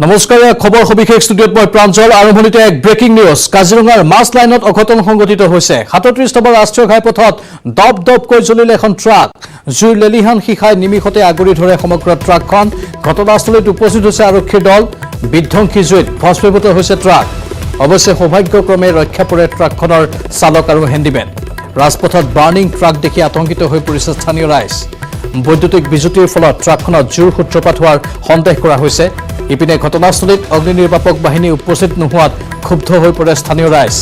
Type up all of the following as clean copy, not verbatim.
নমস্কাৰ খবৰ সবিশেষ ষ্টুডিঅত মই প্ৰাঞ্জল আৰম্ভণিতে এক ব্ৰেকিং নিউজ কাজিৰঙাৰ মাছ লাইনত অঘটন সংঘটিত হৈছে ৩৭ নম্বৰ ৰাষ্ট্ৰীয় ঘাইপথত দপদপকৈ জ্বলিলে এখন ট্ৰাক জুইৰ লেলিহান শিখাই নিমিষতে আগুৰি ধৰে সমগ্ৰ ট্ৰাকখন ঘটনাস্থলীত উপস্থিত হৈছে আৰক্ষীৰ দল বিধ্বংসী জুইত ভস্মীভূত হৈছে ট্ৰাক অৱশ্যে সৌভাগ্যক্ৰমে ৰক্ষা পৰে ট্ৰাকখনৰ চালক আৰু হেণ্ডিমেন ৰাজপথত বাৰ্নিং ট্ৰাক দেখি আতংকিত হৈ পৰিছে স্থানীয় ৰাইজ বৈদ্যুতিক বিজুতিৰ ফলত ট্ৰাকখনত জুইৰ সূত্ৰপাত হোৱাৰ সন্দেহ কৰা হৈছে ইপিনে ঘটনাস্থলীত অগ্নি নিৰ্বাপক বাহিনী উপস্থিত নোহোৱাত ক্ষুব্ধ হৈ পৰে স্থানীয় ৰাইজ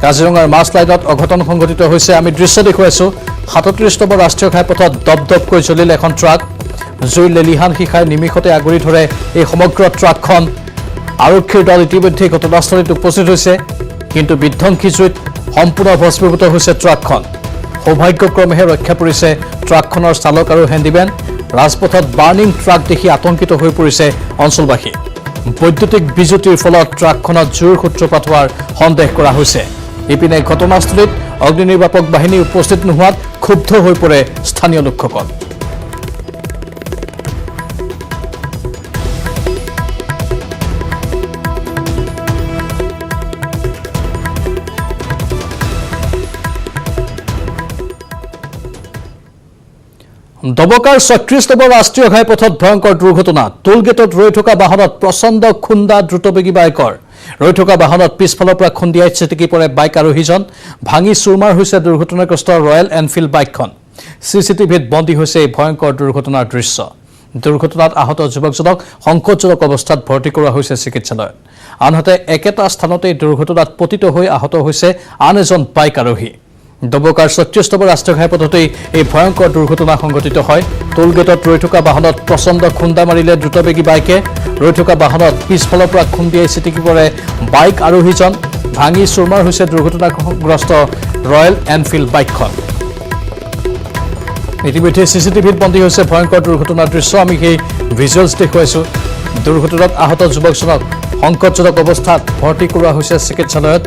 কাজিৰঙাৰ মাছ লাইনত অঘটন সংঘটিত হৈছে আমি দৃশ্য দেখুৱাইছো ৩৭ নম্বৰ ৰাষ্ট্ৰীয় ঘাইপথত দপদপকৈ জ্বলিলে এখন ট্ৰাক জুইৰ লেলিহান শিখাই নিমিষতে আগুৰি ধৰে এই সমগ্ৰ ট্ৰাকখন আৰক্ষীৰ দল ইতিমধ্যে ঘটনাস্থলীত উপস্থিত হৈছে কিন্তু বিধ্বংসী জুইত সম্পূৰ্ণ ভস্মীভূত হৈছে ট্ৰাকখন সৌভাগ্যক্ৰমেহে ৰক্ষা পৰিছে ট্ৰাকখনৰ চালক আৰু হেণ্ডিমেন ৰাজপথত বাৰ্নিং ট্ৰাক দেখি আতংকিত হৈ পৰিছে অঞ্চলবাসী বৈদ্যুতিক বিজুতিৰ ফলত ট্ৰাকখনত জুইৰ সূত্ৰপাত হোৱাৰ সন্দেহ কৰা হৈছে ইপিনে ঘটনাস্থলীত অগ্নি নিৰ্বাপক বাহিনী উপস্থিত নোহোৱাত ক্ষুব্ধ হৈ পৰে স্থানীয় লোকসকল দবকাৰ ৩৬ নম্বৰ ৰাষ্ট্ৰীয় ঘাইপথত ভয়ংকৰ দুৰ্ঘটনা টোল গেটত ৰৈ থকা বাহনত প্ৰচণ্ড খুন্দা দ্ৰুতবেগী বাইকৰ ৰৈ থকা বাহনত পিছফালৰ পৰা খুন্দিয়াই চিটিকি পৰে বাইক আৰোহীজন ভাঙি চুৰমাৰ হৈছে দুৰ্ঘটনাগ্ৰস্ত ৰয়েল এনফিল্ড বাইকখন চিচিটিভিত বন্দী হৈছে এই ভয়ংকৰ দুৰ্ঘটনাৰ দৃশ্য দুৰ্ঘটনাত আহত যুৱকজনক সংকটজনক অৱস্থাত ভৰ্তি কৰোৱা হৈছে চিকিৎসালয়ত আনহাতে একেটা স্থানতে দুৰ্ঘটনাত পতিত হৈ আহত হৈছে আন এজন বাইক আৰোহী দবকাৰ ৩৬ নম্বৰ ৰাষ্ট্ৰীয় ঘাইপথতে এই ভয়ংকৰ দুৰ্ঘটনা সংঘটিত হয় টোল গেটত ৰৈ থকা বাহনত প্ৰচণ্ড খুন্দা মাৰিলে দ্ৰুতবেগী বাইকে ৰৈ থকা বাহনত পিছফালৰ পৰা খুন্দিয়াই চিটিকি পৰে বাইক আৰোহীজন ভাঙি চুৰমাৰ হৈছে দুৰ্ঘটনাগ্ৰস্ত ৰয়েল এনফিল্ড বাইকখন ইতিমধ্যে চিচিটিভিত বন্দী হৈছে ভয়ংকৰ দুৰ্ঘটনাৰ দৃশ্য আমি সেই ভিজুৱেলছ দেখুৱাইছো দুৰ্ঘটনাত আহত যুৱকজনক সংকটজনক অৱস্থাত ভৰ্তি কৰোৱা হৈছে চিকিৎসালয়ত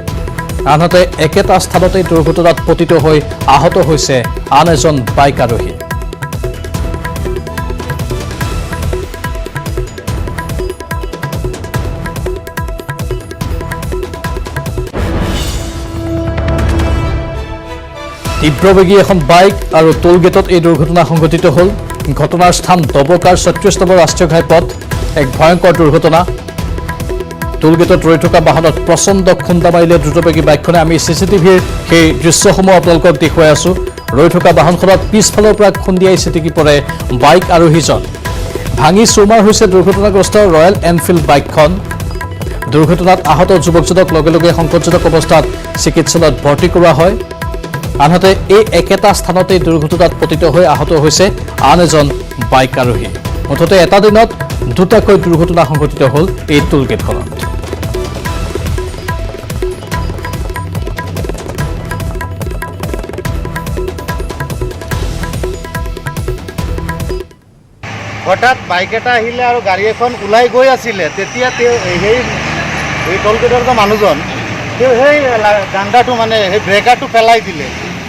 আনহাতে একেটা স্থানতে দুৰ্ঘটনাত পতিত হৈ আহত হৈছে আন এজন বাইক আৰোহী তীব্ৰবেগী এখন বাইক আৰু টোল গেটত এই দুৰ্ঘটনা সংঘটিত হ'ল ঘটনাৰ স্থান দবকাৰ ৩৬ নম্বৰ ৰাষ্ট্ৰীয় ঘাইপথ এক ভয়ংকৰ দুৰ্ঘটনা টোল গেটত ৰৈ থকা বাহনত প্ৰচণ্ড খুন্দা মাৰিলে দ্ৰুতবেগী বাইকখনে আমি চিচিটিভিৰ সেই দৃশ্যসমূহ আপোনালোকক দেখুৱাই আছো ৰৈ থকা বাহনখনত পিছফালৰ পৰা খুন্দিয়াই চিটিকি পৰে বাইক আৰোহীজন ভাঙি চুৰমাৰ হৈছে দুৰ্ঘটনাগ্ৰস্ত ৰয়েল এনফিল্ড বাইকখন দুৰ্ঘটনাত আহত যুৱকজনক লগে লগে সংকটজনক অৱস্থাত চিকিৎসালয়ত ভৰ্তি কৰোৱা হয় আনহাতে এই একেটা স্থানতে দুৰ্ঘটনাত পতিত হৈ আহত হৈছে আন এজন বাইক আৰোহী মুঠতে এটা দিনত দুটাকৈ দুৰ্ঘটনা সংঘটিত হ'ল এই টোল গেটখনত হঠাৎ বাইক এটা আহিলে আৰু গাড়ী এখন ওলাই গৈ আছিলে তেতিয়া সেই টোল গেটৰ মানুহজন তেওঁ সেই ডাণ্ডাটো মানে সেই ব্ৰেকাৰটো পেলাই দিলে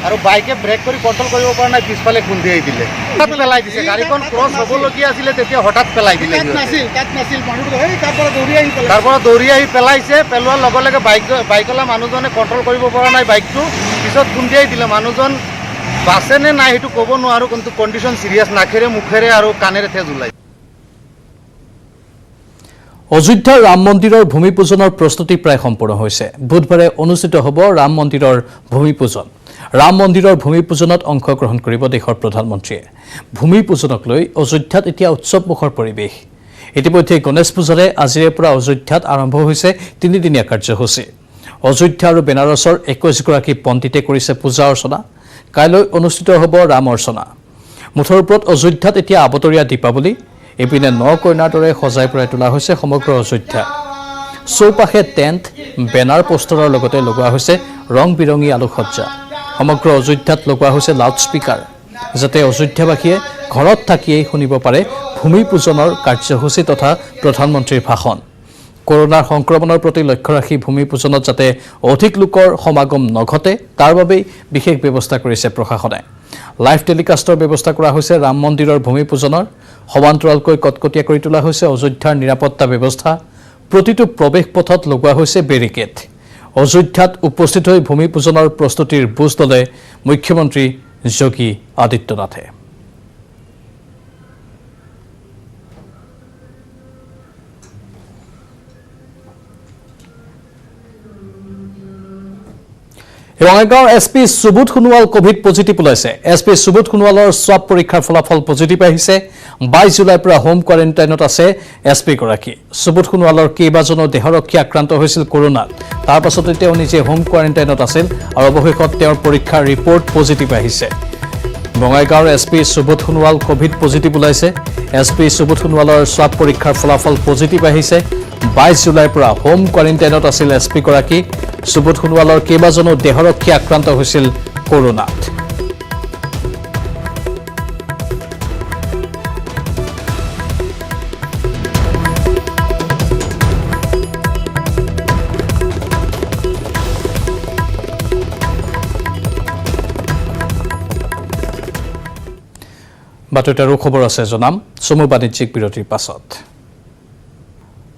আৰু বাইকে ব্ৰেক কৰি কণ্ট্ৰল কৰিব পৰা নাই পিছফালে খুন্দিয়াই দিলে হঠাৎ পেলাই দিছে গাড়ীখন ক্ৰছ হ'বলগীয়া আছিলে তেতিয়া হঠাৎ পেলাই দিলে তাৰ পৰা দৌৰি আহি পেলাইছে পেলোৱাৰ লগে লগে বাইকৱালা মানুহজনে কণ্ট্ৰল কৰিব পৰা নাই বাইকটো পিছত খুন্দিয়াই দিলে মানুহজন বাছে নে নাই সেইটো ক'ব নোৱাৰোঁ কিন্তু কণ্ডিশ্যন চিৰিয়াছ নাকেৰে মুখেৰে আৰু কাণেৰে তেজ ওলায় অযোধ্যাৰ ৰাম মন্দিৰৰ ভূমি পূজনৰ প্ৰস্তুতি প্ৰায় সম্পূৰ্ণ হৈছে বুধবাৰে অনুষ্ঠিত হ'ব ৰাম মন্দিৰৰ ভূমি পূজন ৰাম মন্দিৰৰ ভূমি পূজনত অংশগ্ৰহণ কৰিব দেশৰ প্ৰধানমন্ত্ৰীয়ে ভূমি পূজনক লৈ অযোধ্যাত এতিয়া উৎসৱমুখৰ পৰিৱেশ ইতিমধ্যে গণেশ পূজাৰে আজিৰে পৰা অযোধ্যাত আৰম্ভ হৈছে তিনিদিনীয়া কাৰ্যসূচী অযোধ্যা আৰু বেনাৰসৰ ২১ গৰাকী পণ্ডিতে কৰিছে পূজা অৰ্চনা কাইলৈ অনুষ্ঠিত হ'ব ৰাম অৰ্চনা মুঠৰ ওপৰত অযোধ্যাত এতিয়া আবতৰীয়া দীপাৱলী ইপিনে ন কইনাৰ দৰে সজাই পৰাই তোলা হৈছে সমগ্ৰ অযোধ্যা চৌপাশে টেণ্ট বেনাৰ পোষ্টাৰৰ লগতে লগোৱা হৈছে ৰং বিৰঙী আলোকসজ্জা সমগ্ৰ অযোধ্যাত লগোৱা হৈছে লাউড স্পীকাৰ যাতে অযোধ্যাবাসীয়ে ঘৰত থাকিয়েই শুনিব পাৰে ভূমি পূজনৰ কাৰ্যসূচী তথা প্ৰধানমন্ত্ৰীৰ ভাষণ কৰোনাৰ সংক্ৰমণৰ প্ৰতি লক্ষ্য ৰাখি ভূমি পূজনত যাতে অধিক লোকৰ সমাগম নঘটে তাৰ বাবেই বিশেষ ব্যৱস্থা কৰিছে প্ৰশাসনে লাইভ টেলিকাষ্টৰ ব্যৱস্থা কৰা হৈছে ৰাম মন্দিৰৰ ভূমি পূজনৰ সমান্তৰালকৈ কটকটীয়া কৰি তোলা হৈছে অযোধ্যাৰ নিৰাপত্তা ব্যৱস্থা প্ৰতিটো প্ৰৱেশ পথত লগোৱা হৈছে বেৰিকেড অযোধ্যাত উপস্থিত হৈ ভূমি পূজনৰ প্ৰস্তুতিৰ বুজ ল'লে মুখ্যমন্ত্ৰী যোগী আদিত্যনাথে বঙাইগাঁৱৰ SP Subodh Sonowal Covid positive ওলাইছে এছপি সুবোধ সোণোৱালৰ স্বাব পৰীক্ষাৰ ফলাফল পজিটিভ আহিছে 22 জুলাইৰ পৰা হোম কোৱাৰেণ্টাইনত আছে এছপি গৰাকী সুবোধ সোণোৱালৰ কেইবাজনো দেহৰক্ষী আক্ৰান্ত হৈছিল কৰোনাত তাৰ পাছতে তেওঁ নিজে হোম কোৱাৰেণ্টাইনত আছিল আৰু অৱশেষত তেওঁৰ পৰীক্ষাৰ ৰিপৰ্ট পজিটিভ আহিছে বঙাইগাঁৱৰ SP Subodh Sonowal Covid positive ওলাইছে এছপি সুবোধ সোণোৱালৰ স্বাব পৰীক্ষাৰ ফলাফল পজিটিভ আহিছে 22 জুলাইৰ পৰা হোম কোৱাৰেণ্টাইনত আছিল এছপি গৰাকী সুবোধ সোণোৱালৰ কেইবাজনো দেহৰক্ষী আক্ৰান্ত হৈছিল কৰোনাত বাতৰিত আৰু খবৰ আছে জনাম চমু বাণিজ্যিক বিৰতিৰ পাছত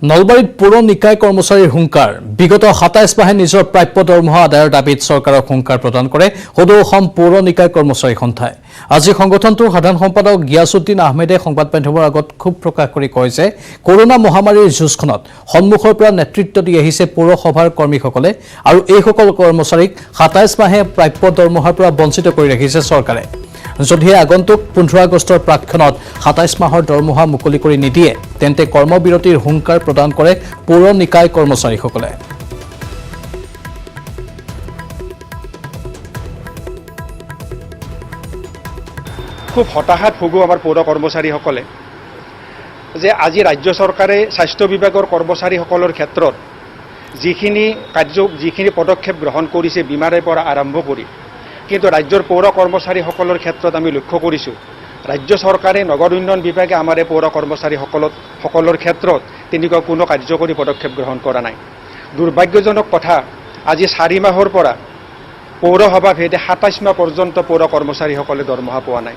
নলবাৰীত পৌৰ নিকায় কৰ্মচাৰীৰ হুংকাৰ বিগত 27 মাহে নিজৰ প্ৰাপ্য দৰমহা আদায়ৰ দাবীত চৰকাৰক হুংকাৰ প্ৰদান কৰে সদৌ অসম পৌৰ নিকায় কৰ্মচাৰী সন্থাই আজি সংগঠনটোৰ সাধাৰণ সম্পাদক গিয়াছুদ্দিন আহমেদে সংবাদ মাধ্যমৰ আগত ক্ষোভ প্ৰকাশ কৰি কয় যে কৰোনা মহামাৰীৰ যুঁজখনত সন্মুখৰ পৰা নেতৃত্ব দি আহিছে পৌৰসভাৰ কৰ্মীসকলে আৰু এইসকল কৰ্মচাৰীক 27 মাহে প্ৰাপ্য দৰমহাৰ পৰা বঞ্চিত কৰি ৰাখিছে চৰকাৰে যদিহে আগন্তুক 15 আগষ্টৰ প্ৰাক্ষণত 27 মাহৰ দৰমহা মুকলি কৰি নিদিয়ে তেন্তে কৰ্মবিৰতিৰ হুংকাৰ প্ৰদান কৰে পৌৰ নিকায় কৰ্মচাৰীসকলে খুব হতাশাত ভোগো আমাৰ পৌৰ কৰ্মচাৰীসকলে যে আজি ৰাজ্য চৰকাৰে স্বাস্থ্য বিভাগৰ কৰ্মচাৰীসকলৰ ক্ষেত্ৰত যিখিনি পদক্ষেপ গ্ৰহণ কৰিছে বীমাৰে পৰা আৰম্ভ কৰি কিন্তু ৰাজ্যৰ পৌৰ কৰ্মচাৰীসকলৰ ক্ষেত্ৰত আমি লক্ষ্য কৰিছোঁ ৰাজ্য চৰকাৰে নগৰ উন্নয়ন বিভাগে আমাৰ পৌৰ কৰ্মচাৰীসকলৰ ক্ষেত্ৰত তেনেকুৱা কোনো কাৰ্যকৰী পদক্ষেপ গ্ৰহণ কৰা নাই দুৰ্ভাগ্যজনক কথা আজি 4 মাহৰ পৰা পৌৰসভা ভেদে 27 মাহ পৰ্যন্ত পৌৰ কৰ্মচাৰীসকলে দৰমহা পোৱা নাই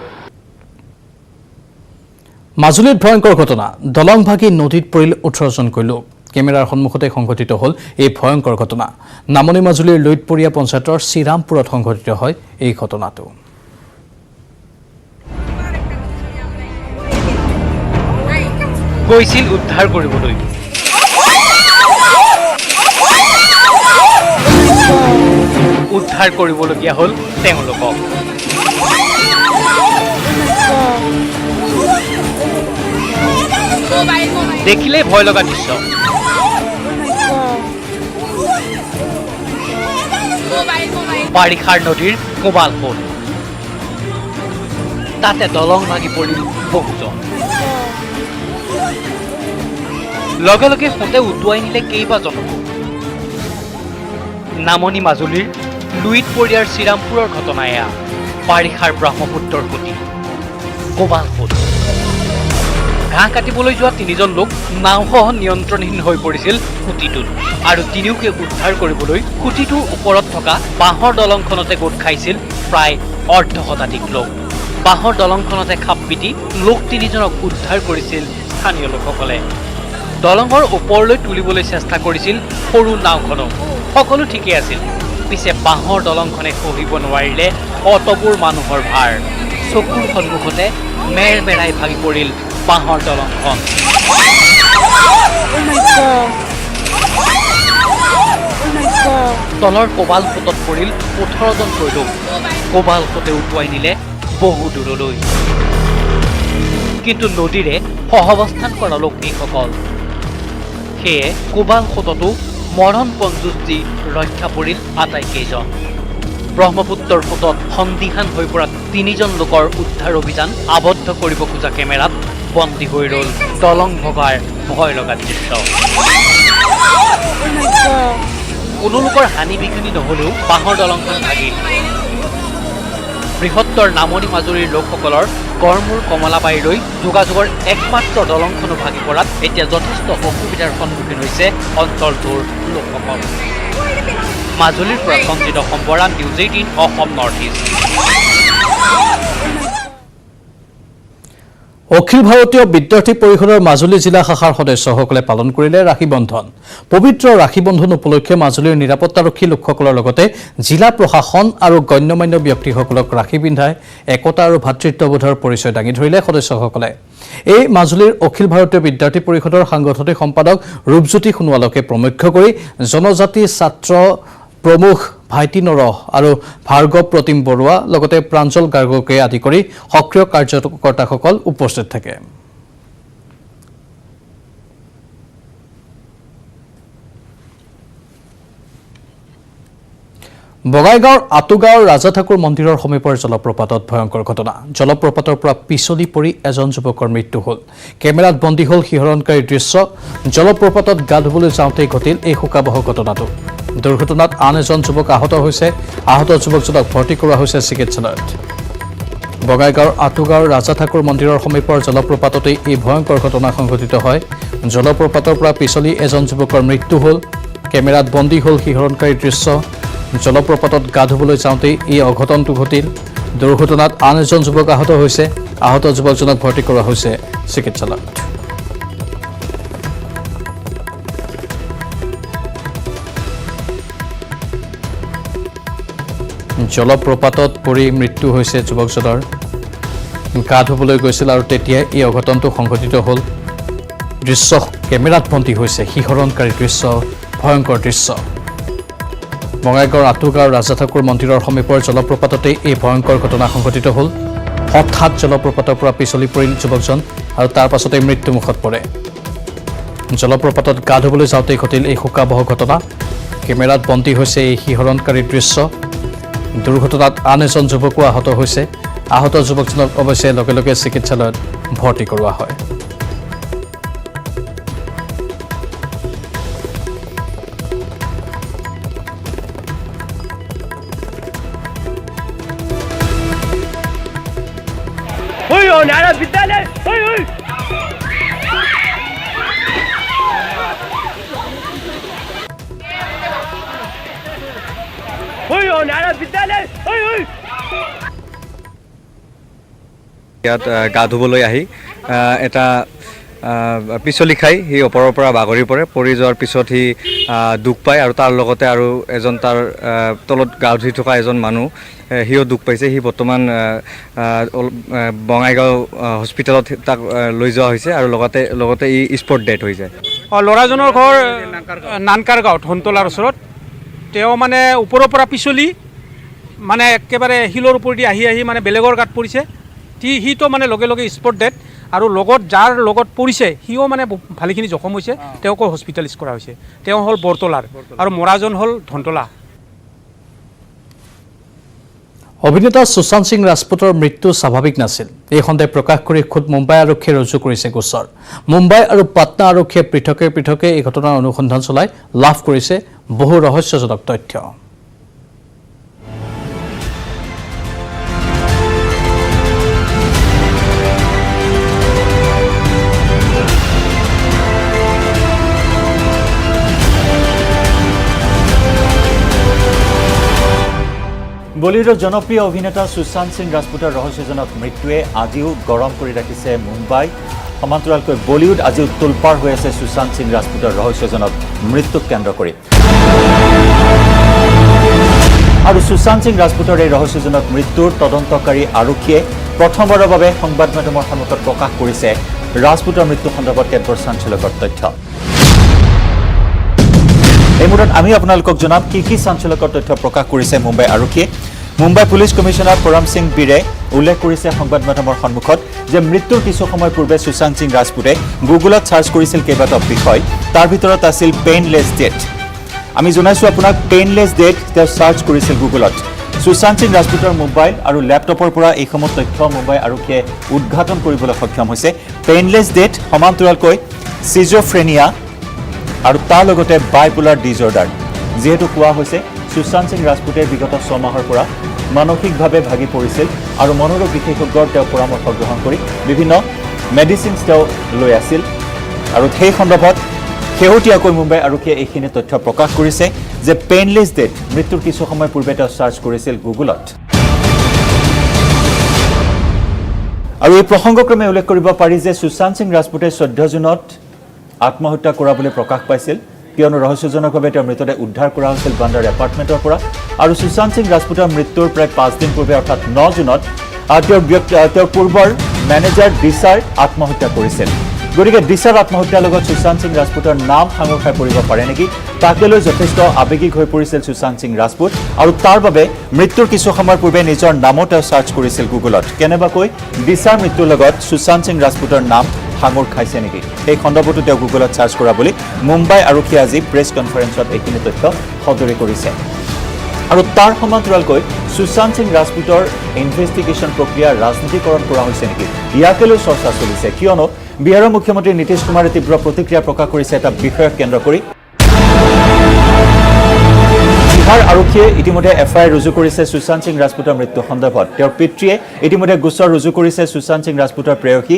মাজুলীত ভয়ংকৰ ঘটনা দলং ভাগি নদীত পৰিল 18জনকৈ লোক কেমেৰাৰ সন্মুখতে সংঘটিত হ'ল এই ভয়ংকৰ ঘটনা নামনি মাজুলীৰ লৈতপৰীয়া পঞ্চায়তৰ শ্ৰীৰামপুৰত সংঘটিত হয় এই ঘটনাটো গৈছিল উদ্ধাৰ কৰিবলৈ উদ্ধাৰ কৰিবলগীয়া হ'ল তেওঁলোকক দেখিলে ভয় লগা দৃশ্য বাৰিষাৰ নদীৰ কোবাল হ'ল তাতে দলং ভাঙি পৰিল বহুজন লগে লগে সোঁতে উটুৱাই নিলে কেইবাজনকো নামনি মাজুলীৰ লুইতপৰীয়াৰ শ্ৰীৰামপুৰৰ ঘটনা এয়া বাৰিষাৰ ব্ৰহ্মপুত্ৰৰ সুঁতি কোবাল হ'ল ঘাঁহ কাটিবলৈ যোৱা 3জন লোক নাওসহ নিয়ন্ত্ৰণহীন হৈ পৰিছিল খুঁটিটোত আৰু তিনিওকে উদ্ধাৰ কৰিবলৈ খুঁটিটোৰ ওপৰত থকা বাঁহৰ দলংখনতে গোট খাইছিল প্ৰায় অৰ্ধশতাধিক লোক বাঁহৰ দলংখনতে খাপ পিটি লোক 3জনক উদ্ধাৰ কৰিছিল স্থানীয় লোকসকলে দলঙৰ ওপৰলৈ তুলিবলৈ চেষ্টা কৰিছিল সৰু নাওখনক সকলো ঠিকেই আছিল পিছে বাঁহৰ দলংখনে সহিব নোৱাৰিলে অতবোৰ মানুহৰ ভাৰ চকুৰ সন্মুখতে মেৰমেৰাই ভাগি পৰিল বাঁহৰ দলংখন তলৰ কোবাল সোঁতত পৰিল 18জনকৈ লোক কোবাল সোঁতে উটুৱাই নিলে বহু দূৰলৈ কিন্তু নদীৰে সহাৱস্থান কৰা লোক এইসকল সেয়ে কোবাল সোঁততো মৰণপণ যুঁজ দি ৰক্ষা পৰিল আটাইকেইজন ব্ৰহ্মপুত্ৰৰ সোঁতত সন্দিহান হৈ পৰা 3জন লোকৰ উদ্ধাৰ অভিযান আবদ্ধ কৰিব খোজা কেমেৰাত বন্দী হৈ ৰ'ল দলং ভগাৰ ভয় লগা দৃশ্য কোনো লোকৰ হানি বিঘিনি নহ'লেও বাঁহৰ দলংখন ভাগিল বৃহত্তৰ নামনি মাজুলীৰ লোকসকলৰ গড়মূৰ কমলাবাৰীলৈ যোগাযোগৰ একমাত্ৰ দলংখনো ভাগি পৰাত এতিয়া যথেষ্ট অসুবিধাৰ সন্মুখীন হৈছে অঞ্চলটোৰ লোকসকল মাজুলীৰ পৰা Sanjit Sambara news 18 Assam north east অখিল ভাৰতীয় বিদ্যাৰ্থী পৰিষদৰ মাজুলী জিলা শাখাৰ সদস্যসকলে পালন কৰিলে ৰাখী বন্ধন। পবিত্ৰ ৰাখী বন্ধন উপলক্ষে মাজুলীৰ নিৰাপত্তাৰক্ষী লোকসকলৰ লগতে জিলা প্ৰশাসন আৰু গণ্যমান্য ব্যক্তিসকলক ৰাখী পিন্ধাই একতা আৰু ভাতৃত্ববোধৰ পৰিচয় দাঙি ধৰিলে সদস্যসকলে। এই মাজুলীৰ অখিল ভাৰতীয় বিদ্যাৰ্থী পৰিষদৰ সাংগঠনিক সম্পাদক ৰূপজ্যোতি সোণোৱালকে প্ৰমুখ্য কৰি জনজাতি ছাত্ৰ প্ৰমুখ ভাইটি নৰহ আৰু ভাৰ্গৱ প্ৰতিম বৰুৱা লগতে প্ৰাঞ্জল গাৰ্গকে আদি কৰি সক্ৰিয় কাৰ্যকৰ্তাসকল উপস্থিত থাকে। বঙাইগাঁৱৰ আতুগাঁৱৰ ৰাজা ঠাকুৰ মন্দিৰৰ সমীপৰ জলপ্ৰপাতত ভয়ংকৰ ঘটনা। জলপ্ৰপাতৰ পৰা পিছলি পৰি এজন যুৱকৰ মৃত্যু হ'ল। কেমেৰাত বন্দী হ'ল শিহৰণকাৰী দৃশ্য। জলপ্ৰপাতত গা ধুবলৈ যাওঁতেই ঘটিল এই শোকাবহ ঘটনাটো। দুৰ্ঘটনাত আন এজন যুৱক আহত হৈছে। আহত যুৱকজনক ভৰ্তি কৰোৱা হৈছে চিকিৎসালয়ত। বঙাইগাঁৱৰ আতুগাঁৱৰ ৰাজা ঠাকুৰ মন্দিৰৰ সমীপৰ জলপ্ৰপাততেই এই ভয়ংকৰ ঘটনা সংঘটিত হয়। জলপ্ৰপাতৰ পৰা পিছলি এজন যুৱকৰ মৃত্যু হ'ল। কেমেৰাত বন্দী হ'ল শিহৰণকাৰী দৃশ্য। জলপ্ৰপাতত গা ধুবলৈ যাওঁতেই এই অঘটনটো ঘটিল। দুৰ্ঘটনাত আন এজন যুৱক আহত হৈছে। আহত যুৱকজনক ভৰ্তি কৰোৱা হৈছে চিকিৎসালয়ত। জলপ্ৰপাতত পৰি মৃত্যু হৈছে যুৱকজনৰ। গা ধুবলৈ গৈছিল আৰু তেতিয়াই এই অঘটনটো সংঘটিত হ'ল। দৃশ্য কেমেৰাত বন্দী হৈছে। শিহৰণকাৰী দৃশ্য, ভয়ংকৰ দৃশ্য। বঙাইগাঁৱৰ আতুগাঁৱৰ ৰাজা ঠাকুৰ মন্দিৰৰ সমীপৰ জলপ্ৰপাততেই এই ভয়ংকৰ ঘটনা সংঘটিত হ'ল। হঠাৎ জলপ্ৰপাতৰ পৰা পিছলি পৰিল যুৱকজন আৰু তাৰ পাছতেই মৃত্যুমুখত পৰে। জলপ্ৰপাতত গা ধুবলৈ যাওঁতেই ঘটিল এই শোকাবহ ঘটনা। কেমেৰাত বন্দী হৈছে এই শিহৰণকাৰী দৃশ্য। দুৰ্ঘটনাত আন এজন যুৱকো আহত হৈছে। আহত যুৱকজনক অৱশ্যে লগে লগে চিকিৎসালয়ত ভৰ্তি কৰোৱা হয়। ইয়াত গা ধুবলৈ আহি এটা পিছলি খাই সি ওপৰৰ পৰা বাগৰি পৰি যোৱাৰ পিছত সি দুখ পায় আৰু তাৰ লগতে আৰু এজন তাৰ তলত গা ধুই থকা এজন মানুহ সিও দুখ পাইছে। সি বৰ্তমান বঙাইগাঁও হস্পিটেলত তাক লৈ যোৱা হৈছে আৰু লগতে ই স্পট ডেথ হৈ যায়। ল'ৰাজনৰ ঘৰ নানকাৰ গাঁৱত ধনতলাৰ ওচৰত। তেওঁ মানে ওপৰৰ পৰা পিছলি মানে একেবাৰে শিলৰ ওপৰেদি আহি মানে বেলেগৰ গাত পৰিছে। সিটো মানে লগে লগে স্পট ডেথ আৰু লগত যাৰ লগত পৰিছে সিও মানে ভালেখিনি জখম হৈছে। তেওঁকো হস্পিটেলাইজ কৰা হৈছে। তেওঁ হ'ল বৰতলাৰ আৰু মৰাজন হ'ল ধনতলা। অভিনেতা সুশান্ত সিং ৰাজপুতৰ মৃত্যু স্বাভাৱিক নাছিল। এই সন্দেহ প্ৰকাশ কৰি খোদ মুম্বাই আৰক্ষীয়ে ৰুজু কৰিছে গোচৰ। মুম্বাই আৰু পাটনা আৰক্ষীয়ে পৃথকে পৃথকে এই ঘটনাৰ অনুসন্ধান চলাই লাভ কৰিছে বহু ৰহস্যজনক তথ্য। বলিউডৰ জনপ্ৰিয় অভিনেতা সুশান্ত সিং ৰাজপুতৰ ৰহস্যজনক মৃত্যুৱে আজিও গৰম কৰি ৰাখিছে মুম্বাই। সমান্তৰালকৈ বলিউড আজিও তোলপাৰ হৈ আছে সুশান্ত সিং ৰাজপুতৰ ৰহস্যজনক মৃত্যুক কেন্দ্ৰ কৰি। আৰু সুশান্ত সিং ৰাজপুতৰ এই ৰহস্যজনক মৃত্যুৰ তদন্তকাৰী আৰক্ষীয়ে প্ৰথমবাৰৰ বাবে সংবাদ মাধ্যমৰ সন্মুখত প্ৰকাশ কৰিছে ৰাজপুতৰ মৃত্যু সন্দৰ্ভত কেতবোৰ চাঞ্চল্যকৰ তথ্য। এই মুহূৰ্তত আমি আপোনালোকক জনাম কি চাঞ্চল্যকৰ তথ্য প্ৰকাশ কৰিছে মুম্বাই আৰক্ষীয়ে। মুম্বাই পুলিচ কমিশ্যনাৰ পৰম সিং বীৰে উল্লেখ কৰিছে সংবাদ মাধ্যমৰ সন্মুখত যে মৃত্যুৰ কিছু সময় পূৰ্বে সুশান্ত সিং ৰাজপুতে গুগলত চাৰ্চ কৰিছিল কেইবাটাও বিষয়। তাৰ ভিতৰত আছিল পেইনলেছ ডেথ। আমি জনাইছোঁ আপোনাক পেইনলেছ ডেথ তেওঁ চাৰ্চ কৰিছিল গুগলত। সুশান্ত সিং ৰাজপুতৰ মোবাইল আৰু লেপটপৰ পৰা এইসমূহ তথ্য মুম্বাই আৰক্ষীয়ে উদ্ঘাটন কৰিবলৈ সক্ষম হৈছে। পেইনলেছ ডেথ সমান্তৰালকৈ চিজোফ্ৰেনিয়া আৰু তাৰ লগতে বাইপোলাৰ ডিজৰ্ডাৰ। যিহেতু কোৱা হৈছে সুশান্ত সিং ৰাজপুতে বিগত 6 মাহৰ পৰা মানসিকভাৱে ভাগি পৰিছিল আৰু মনোৰোগ বিশেষজ্ঞৰ তেওঁ পৰামৰ্শ গ্ৰহণ কৰি বিভিন্ন মেডিচিনছ তেওঁ লৈ আছিল। আৰু সেই সন্দৰ্ভত শেহতীয়াকৈ মুম্বাই আৰক্ষীয়ে এইখিনি তথ্য প্ৰকাশ কৰিছে যে পেইনলেছ ডেথ মৃত্যুৰ কিছু সময় পূৰ্বে তেওঁ চাৰ্চ কৰিছিল গুগলত। আৰু এই প্ৰসংগক্ৰমে উল্লেখ কৰিব পাৰি যে সুশান্ত সিং ৰাজপুতে 14 জুনত আত্মহত্যা কৰা বুলি প্ৰকাশ পাইছিল কিয়নো ৰহস্যজনকভাৱে তেওঁৰ মৃতদেহ উদ্ধাৰ কৰা হৈছিল বান্দ্ৰাৰ এপাৰ্টমেণ্টৰ পৰা আৰু সুশান্ত সিং ৰাজপুতৰ মৃত্যুৰ প্ৰায় 5 দিন পূৰ্বে অৰ্থাৎ 9 জুনত তেওঁৰ পূৰ্বৰ মেনেজাৰ দিশাৰ আত্মহত্যা কৰিছিল গতিকে দিশাৰ আত্মহত্যাৰ লগত সুশান্ত সিং ৰাজপুতৰ নাম সাঙুৰ খাই পৰিব পাৰে নেকি তাকে লৈ যথেষ্ট আৱেগিক হৈ পৰিছিল সুশান্ত সিং ৰাজপুত আৰু তাৰ বাবে মৃত্যুৰ কিছু সময় পূৰ্বে নিজৰ নামো তেওঁ সাৰ্চ কৰিছিল গুগলত কেনেবাকৈ দিশাৰ মৃত্যুৰ লগত সুশান্ত সিং ৰাজপুতৰ নাম সাঙুৰ খাইছে নেকি এই খণ্ডটো তেওঁ গুগলত সাৰ্চ কৰা বুলি মুম্বাই আৰক্ষীয়ে আজি প্ৰেছ কনফাৰেন্সত এইখিনি তথ্য সদৰি কৰিছে আৰু তাৰ সমান্তৰালকৈ সুশান্ত সিং ৰাজপুতৰ ইনভেষ্টিগেশ্যন প্ৰক্ৰিয়া ৰাজনীতিকৰণ কৰা হৈছে নেকি ইয়াকে লৈ চৰ্চা চলিছে কিয়নো বিহাৰৰ মুখ্যমন্ত্ৰী নীতিশ কুমাৰে তীব্ৰ প্ৰতিক্ৰিয়া প্ৰকাশ কৰিছে এটা বিষয়ক কেন্দ্ৰ কৰি বিহাৰ আৰক্ষীয়ে ইতিমধ্যে এফআইআৰ ৰুজু কৰিছে সুশান্ত সিং ৰাজপুতৰ মৃত্যু সন্দৰ্ভত তেওঁৰ পিতৃয়ে ইতিমধ্যে গোচৰ ৰুজু কৰিছে সুশান্ত সিং ৰাজপুতৰ প্ৰেয়সী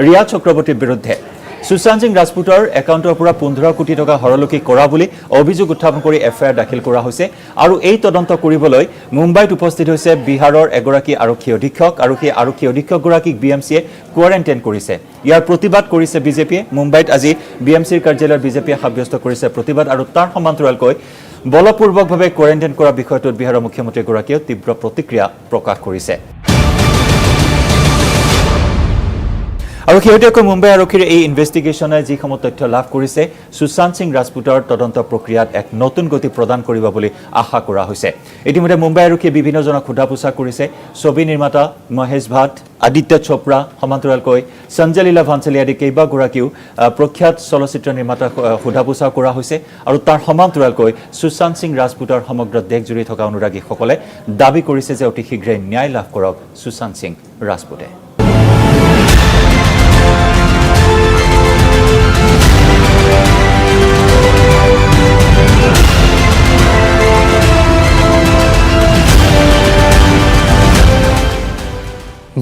ৰিয়া চক্ৰৱৰ্তীৰ বিৰুদ্ধে সুশান্ত সিং ৰাজপুতৰ একাউণ্টৰ পৰা 15 কোটি টকা হৰলুকি কৰা বুলি অভিযোগ উত্থাপন কৰি এফআইআৰ দাখিল কৰা হৈছে আৰু এই তদন্ত কৰিবলৈ মুম্বাইত উপস্থিত হৈছে বিহাৰৰ এগৰাকী আৰক্ষী অধীক্ষক আৰু সেই আৰক্ষী অধীক্ষকগৰাকীক বিএমচিয়ে কোৱাৰেণ্টাইন কৰিছে ইয়াৰ প্ৰতিবাদ কৰিছে বিজেপিয়ে মুম্বাইত আজি বিএমচিৰ কাৰ্যালয়ত বিজেপিয়ে সাব্যস্ত কৰিছে প্ৰতিবাদ আৰু তাৰ সমান্তৰালকৈ বলপূৰ্বকভাৱে কোৱাৰেণ্টাইন কৰা বিষয়টোত বিহাৰৰ মুখ্যমন্ত্ৰীগৰাকীয়ে তীব্ৰ প্ৰতিক্ৰিয়া প্ৰকাশ কৰিছে আৰু শেহতীয়াকৈ মুম্বাই আৰক্ষীৰ এই ইনভেষ্টিগেশ্যনে যিসমূহ তথ্য লাভ কৰিছে সুশান্ত সিং ৰাজপুতৰ তদন্ত প্ৰক্ৰিয়াত এক নতুন গতি প্ৰদান কৰিব বুলি আশা কৰা হৈছে ইতিমধ্যে মুম্বাই আৰক্ষীয়ে বিভিন্নজনক সোধা পোছা কৰিছে ছবি নিৰ্মাতা মহেশ ভাট আদিত্য চোপ্ৰা সমান্তৰালকৈ সঞ্জয় লীলা ভাঞ্চালী আদি কেইবাগৰাকীও প্ৰখ্যাত চলচ্চিত্ৰ নিৰ্মাতা সোধা পোছা কৰা হৈছে আৰু তাৰ সমান্তৰালকৈ সুশান্ত সিং ৰাজপুতৰ সমগ্ৰ দেশজুৰি থকা অনুৰাগীসকলে দাবী কৰিছে যে অতি শীঘ্ৰে ন্যায় লাভ কৰক সুশান্ত সিং ৰাজপুতে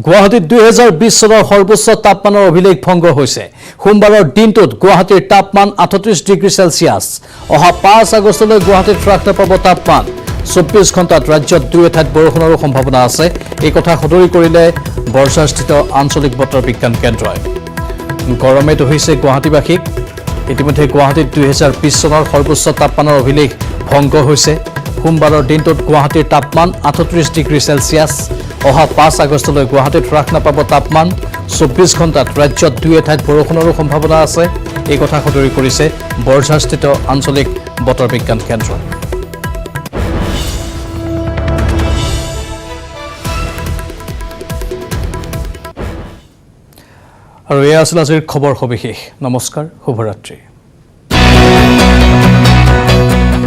গুৱাহাটীত 2020 চনৰ সৰ্বোচ্চ তাপমানৰ অভিলেখ ভংগ হৈছে সোমবাৰৰ দিনটোত গুৱাহাটীৰ তাপমান 38 ডিগ্ৰী সেলসিয়াছ অহা 5 আগষ্টলৈ গুৱাহাটীত হ্ৰাস নাপাব তাপমান 24 ঘণ্টাত ৰাজ্যত দুই এঠাইত বৰষুণৰ সম্ভাৱনা আছে এই কথা সদৰি কৰিলে বৰ্ষাস্থিত আঞ্চলিক বতৰ বিজ্ঞান কেন্দ্ৰই গৰমে ধৰিছে গুৱাহাটীবাসীক ইতিমধ্যে গুৱাহাটীত 2020 চনৰ সৰ্বোচ্চ তাপমানৰ অভিলেখ ভংগ হৈছে সোমবাৰৰ দিনটোত গুৱাহাটীৰ তাপমান 38 ডিগ্ৰী সেলসিয়াছ অহা 5 আগষ্টলৈ গুৱাহাটীত হ্ৰাস নাপাব তাপমান 24 ঘণ্টাত ৰাজ্যত দুই এঠাইত বৰষুণৰ সম্ভাৱনা আছে এই কথা সদৰি কৰিছে বৰ্ষাস্থিত আঞ্চলিক বতৰ বিজ্ঞান কেন্দ্ৰ আৰু এয়া আছিল আজিৰ খবৰ সবিশেষ নমস্কাৰ শুভৰাত্ৰি